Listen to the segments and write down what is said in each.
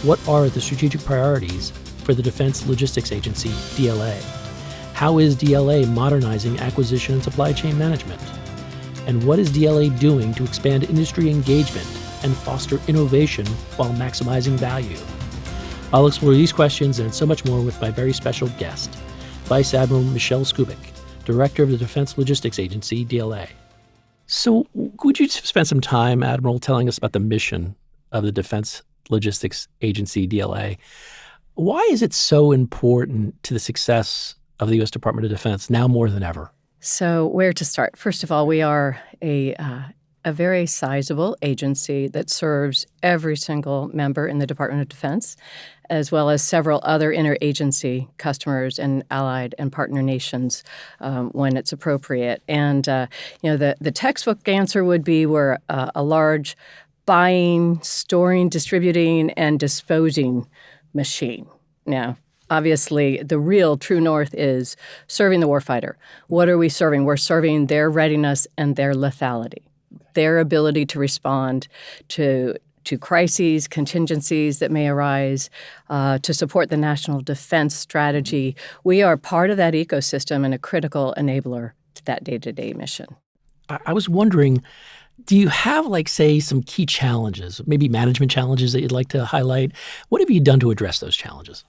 what are the strategic priorities for the Defense Logistics Agency, DLA? How is DLA modernizing acquisition and supply chain management? And what is DLA doing to expand industry engagement and foster innovation while maximizing value? I'll explore these questions and so much more with my very special guest, Vice Admiral Michelle Skubic, Director of the Defense Logistics Agency, DLA. So would you spend some time, Admiral, telling us about the mission of the Defense Logistics Agency, DLA? Why is it so important to the success of the U.S. Department of Defense now more than ever? So where to start? First of all, we are a very sizable agency that serves every single member in the Department of Defense, as well as several other interagency customers and allied and partner nations when it's appropriate. And the textbook answer would be we're a large buying, storing, distributing, and disposing machine. Now, obviously, the real true north is serving the warfighter. What are we serving? We're serving their readiness and their lethality, their ability to respond to crises, contingencies that may arise, to support the national defense strategy. We are part of that ecosystem and a critical enabler to that day-to-day mission. I was wondering, do you have, say, some key challenges, maybe management challenges that you'd like to highlight? What have you done to address those challenges?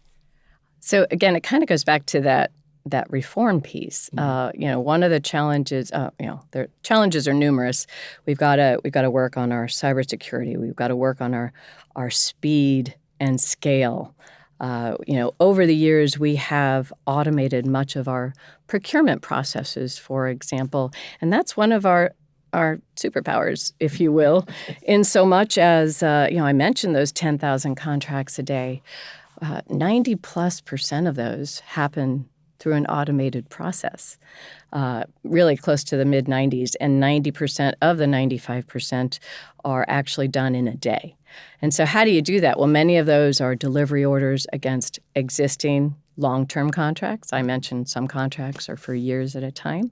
So again, it kind of goes back to that reform piece. One of the challenges, their challenges are numerous. We've got to work on our cybersecurity. We've got to work on our speed and scale. Over the years, we have automated much of our procurement processes, for example, and that's one of our superpowers, if you will, in so much as, I mentioned those 10,000 contracts a day. 90+% of those happen through an automated process, really close to the mid-90s, and 90% of the 95% are actually done in a day. And so how do you do that? Well, many of those are delivery orders against existing long-term contracts. I mentioned some contracts are for years at a time.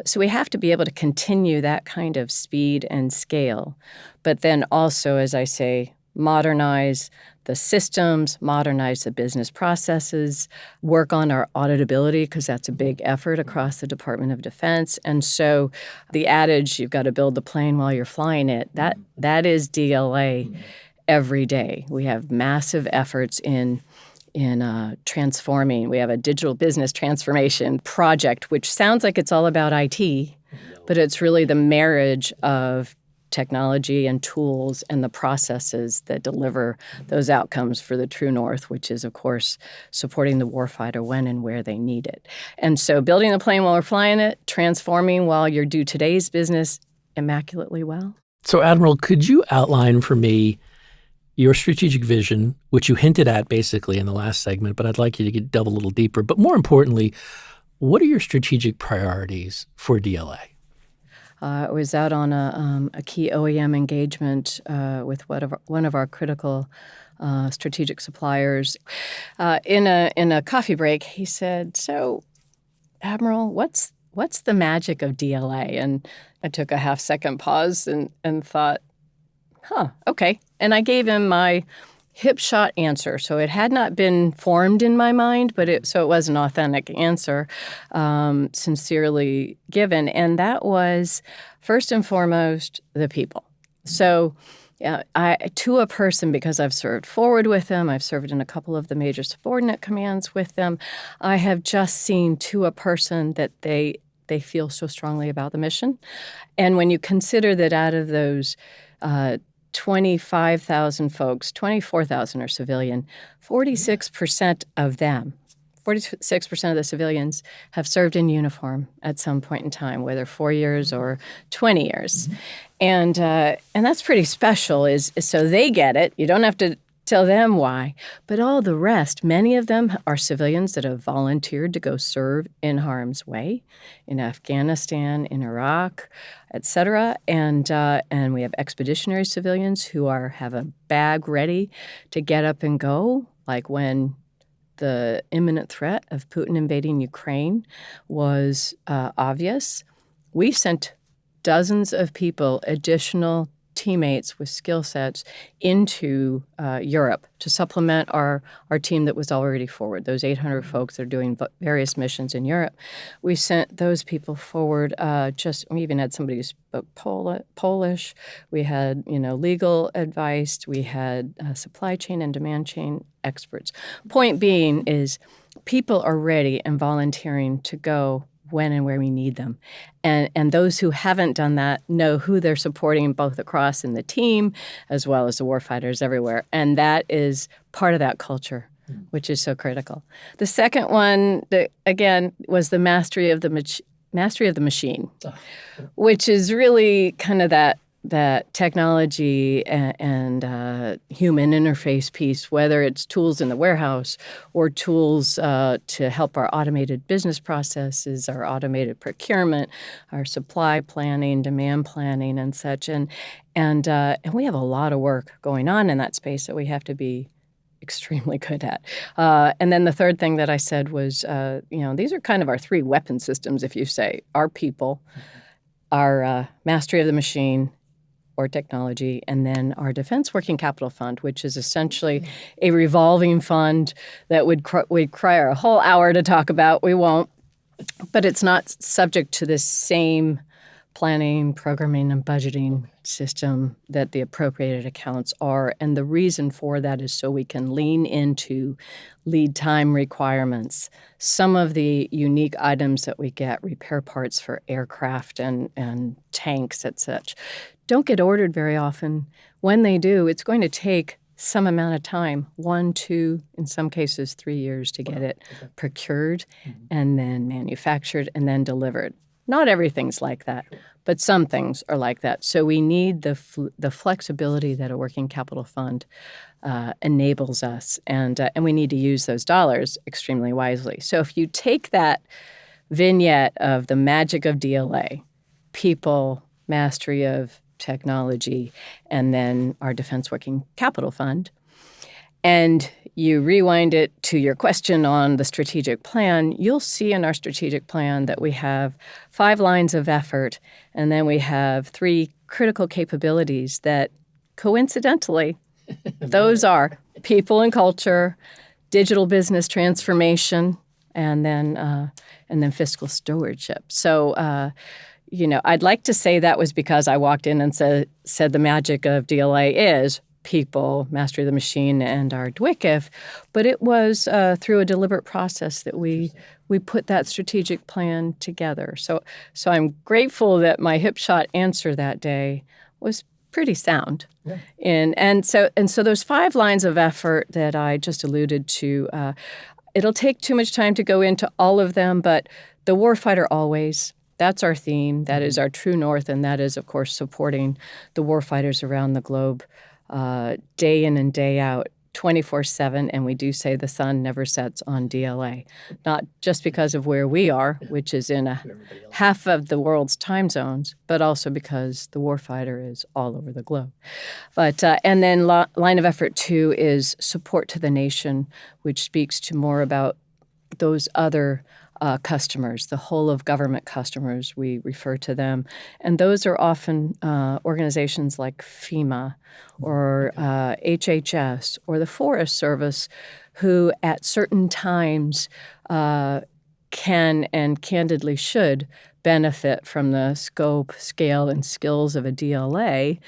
So we have to be able to continue that kind of speed and scale, but then also, as I say, modernize the systems, modernize the business processes, work on our auditability, because that's a big effort across the Department of Defense. And so the adage, you've got to build the plane while you're flying it, that is DLA every day. We have massive efforts in transforming. We have a digital business transformation project, which sounds like it's all about IT, but it's really the marriage of technology and tools and the processes that deliver those outcomes for the true north, which is, of course, supporting the warfighter when and where they need it. And so building the plane while we're flying it, transforming while you do today's business immaculately well. So, Admiral, could you outline for me your strategic vision, which you hinted at basically in the last segment, but I'd like you to delve a little deeper. But more importantly, what are your strategic priorities for DLA? I was out on a key OEM engagement with one of our critical strategic suppliers. In a coffee break, he said, "So, Admiral, what's the magic of DLA?" And I took a half-second pause and thought, okay. And I gave him my hip-shot answer. So it had not been formed in my mind, so it was an authentic answer, sincerely given. And that was, first and foremost, the people. So to a person, because I've served forward with them, I've served in a couple of the major subordinate commands with them, I have just seen to a person that they feel so strongly about the mission. And when you consider that out of those 25,000 folks, 24,000 are civilian, 46% of them, 46% of the civilians have served in uniform at some point in time, whether 4 years or 20 years. And that's pretty special, so they get it. You don't have to tell them why. But all the rest, many of them are civilians that have volunteered to go serve in harm's way in Afghanistan, in Iraq, et cetera. And we have expeditionary civilians who have a bag ready to get up and go, like when the imminent threat of Putin invading Ukraine was obvious. We sent dozens of people additional teammates with skill sets into Europe to supplement our team that was already forward. Those 800 folks that are doing various missions in Europe, we sent those people forward. We even had somebody who spoke Polish. We had legal advice. We had supply chain and demand chain experts. Point being is people are ready and volunteering to go when and where we need them. And those who haven't done that know who they're supporting both across in the team as well as the warfighters everywhere. And that is part of that culture, which is so critical. The second one, again, was the mastery of the machine, which is really kind of that technology and human interface piece, whether it's tools in the warehouse or tools to help our automated business processes, our automated procurement, our supply planning, demand planning, and such. And we have a lot of work going on in that space that we have to be extremely good at. And then the third thing that I said was, these are kind of our three weapon systems, if you say, our people, our mastery of the machine, or technology, and then our Defense Working Capital Fund, which is essentially a revolving fund that would require a whole hour to talk about. We won't. But it's not subject to the same planning, programming, and budgeting system that the appropriated accounts are. And the reason for that is so we can lean into lead time requirements. Some of the unique items that we get, repair parts for aircraft and tanks and such, don't get ordered very often. When they do, it's going to take some amount of time, 1, 2, in some cases 3 years to get it procured and then manufactured and then delivered. Not everything's like that, but some things are like that. So we need the flexibility that a working capital fund enables us, and we need to use those dollars extremely wisely. So if you take that vignette of the magic of DLA, people, mastery of technology, and then our Defense Working Capital Fund, and you rewind it to your question on the strategic plan, you'll see in our strategic plan that we have 5 lines of effort, and then we have 3 critical capabilities that coincidentally, those are people and culture, digital business transformation, and then fiscal stewardship. So, I'd like to say that was because I walked in and said the magic of DLA is people, mastery of the machine, and our DWICF, but it was through a deliberate process that we put that strategic plan together. So I'm grateful that my hip shot answer that day was pretty sound. Yeah. And so those 5 lines of effort that I just alluded to, it'll take too much time to go into all of them, but the warfighter always. That's our theme. That is our true north, and that is, of course, supporting the warfighters around the globe day in and day out, 24/7, and we do say the sun never sets on DLA, not just because of where we are, which is in half of the world's time zones, but also because the warfighter is all over the globe. But and then line of effort 2 is support to the nation, which speaks to more about those other customers, the whole of government customers, we refer to them. And those are often organizations like FEMA or HHS or the Forest Service, who at certain times can and candidly should benefit from the scope, scale, and skills of a DLA,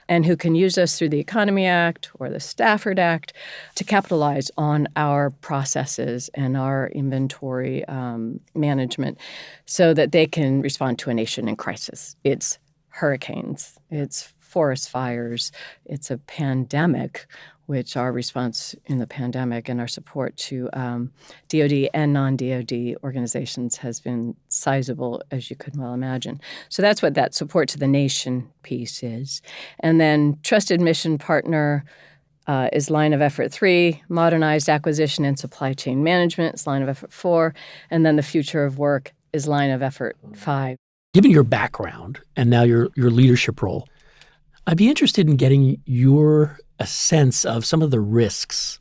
and who can use us through the Economy Act or the Stafford Act to capitalize on our processes and our inventory management so that they can respond to a nation in crisis. It's hurricanes, it's forest fires, it's a pandemic, which our response in the pandemic and our support to DoD and non-DoD organizations has been sizable, as you could well imagine. So that's what that support to the nation piece is. And then trusted mission partner is line of effort 3, modernized acquisition and supply chain management is line of effort 4, and then the future of work is line of effort 5. Given your background and now your leadership role, I'd be interested in getting a sense of some of the risks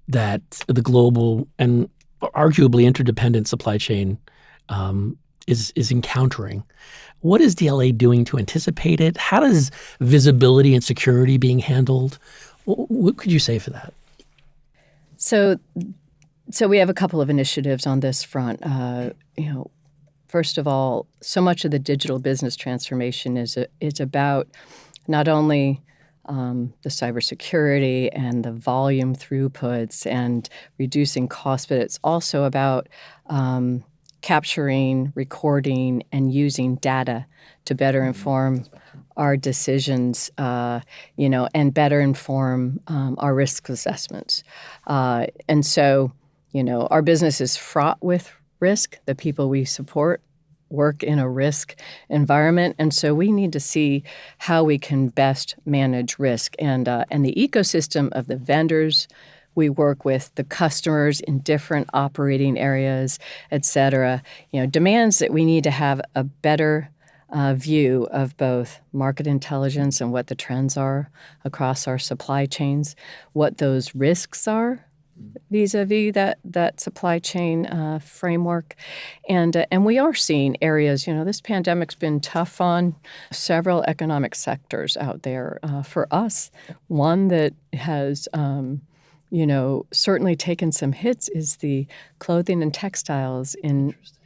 that the global and arguably interdependent supply chain is encountering. What is DLA doing to anticipate it? How does visibility and security being handled? What could you say for that? So we have a couple of initiatives on this front. First of all, so much of the digital business transformation is about not only the cybersecurity and the volume throughputs and reducing costs, but it's also about capturing, recording, and using data to better inform our decisions, and better inform our risk assessments. And so, our business is fraught with risk. The people we support work in a risk environment, and so we need to see how we can best manage risk. And the ecosystem of the vendors we work with, the customers in different operating areas, et cetera, demands that we need to have a better view of both market intelligence and what the trends are across our supply chains, what those risks are vis-a-vis that supply chain framework. And we are seeing areas, this pandemic's been tough on several economic sectors out there. For us, one that has certainly taken some hits is the clothing and textiles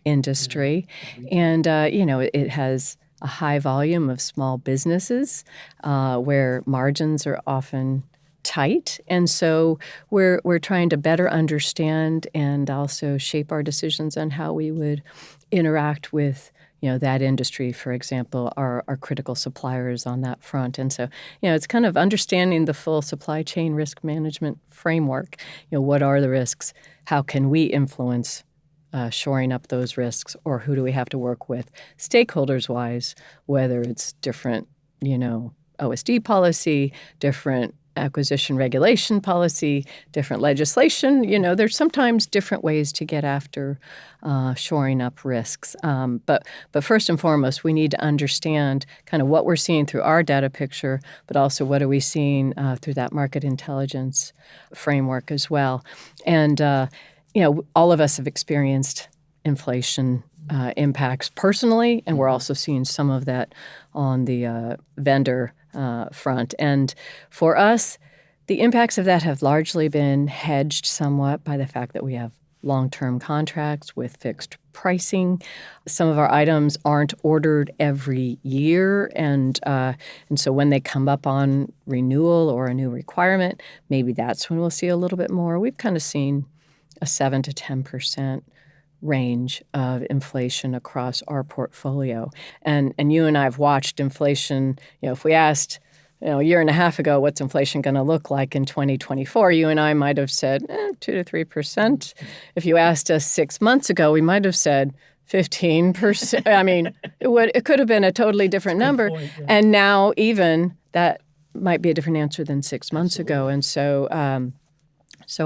industry. And, it has a high volume of small businesses where margins are often tight. And so we're trying to better understand and also shape our decisions on how we would interact with that industry, for example, our critical suppliers on that front. And so, it's kind of understanding the full supply chain risk management framework. What are the risks? How can we influence shoring up those risks? Or who do we have to work with stakeholders-wise, whether it's different, OSD policy, different acquisition regulation policy, different legislation. There's sometimes different ways to get after shoring up risks. But first and foremost, we need to understand kind of what we're seeing through our data picture, but also what are we seeing through that market intelligence framework as well. And, all of us have experienced inflation impacts personally, and we're also seeing some of that on the vendor front. And for us, the impacts of that have largely been hedged somewhat by the fact that we have long-term contracts with fixed pricing. Some of our items aren't ordered every year, and so when they come up on renewal or a new requirement, maybe that's when we'll see a little bit more. We've kind of seen a 7 to 10% range of inflation across our portfolio. And you and I have watched inflation. If we asked, a year and a half ago, what's inflation going to look like in 2024, you and I might have said 2 to 3%. If you asked us 6 months ago, we might have said 15%. I mean, it could have been a totally different number. Point, yeah. And now even that might be a different answer than 6 months ago. And so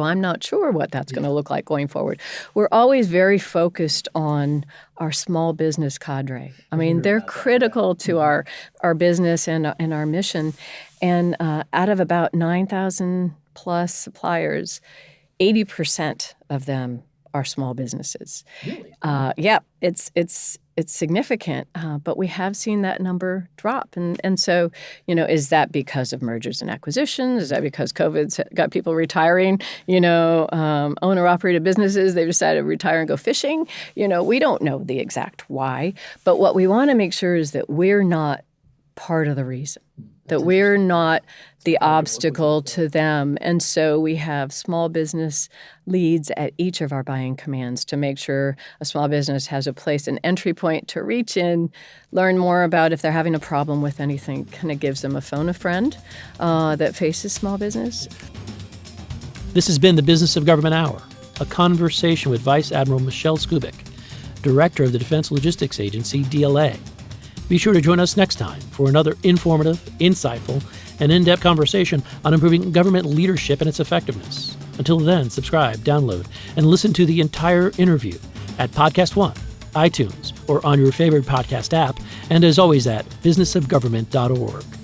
I'm not sure what that's going to look like going forward. We're always very focused on our small business cadre. I mean, they're critical to our business and our mission. And out of about 9,000 plus suppliers, 80% of them are small businesses. Really? Yeah, it's significant, but we have seen that number drop. And so, is that because of mergers and acquisitions? Is that because COVID's got people retiring, owner-operated businesses, they decided to retire and go fishing? We don't know the exact why, but what we want to make sure is that we're not part of the reason, that we're not the obstacle to them. And so we have small business leads at each of our buying commands to make sure a small business has a place, an entry point to reach in, learn more about if they're having a problem with anything, kind of gives them a phone a friend that faces small business. This has been the Business of Government Hour, a conversation with Vice Admiral Michelle Skubic, Director of the Defense Logistics Agency, DLA. Be sure to join us next time for another informative, insightful, and in-depth conversation on improving government leadership and its effectiveness. Until then, subscribe, download, and listen to the entire interview at Podcast One, iTunes, or on your favorite podcast app, and as always at businessofgovernment.org.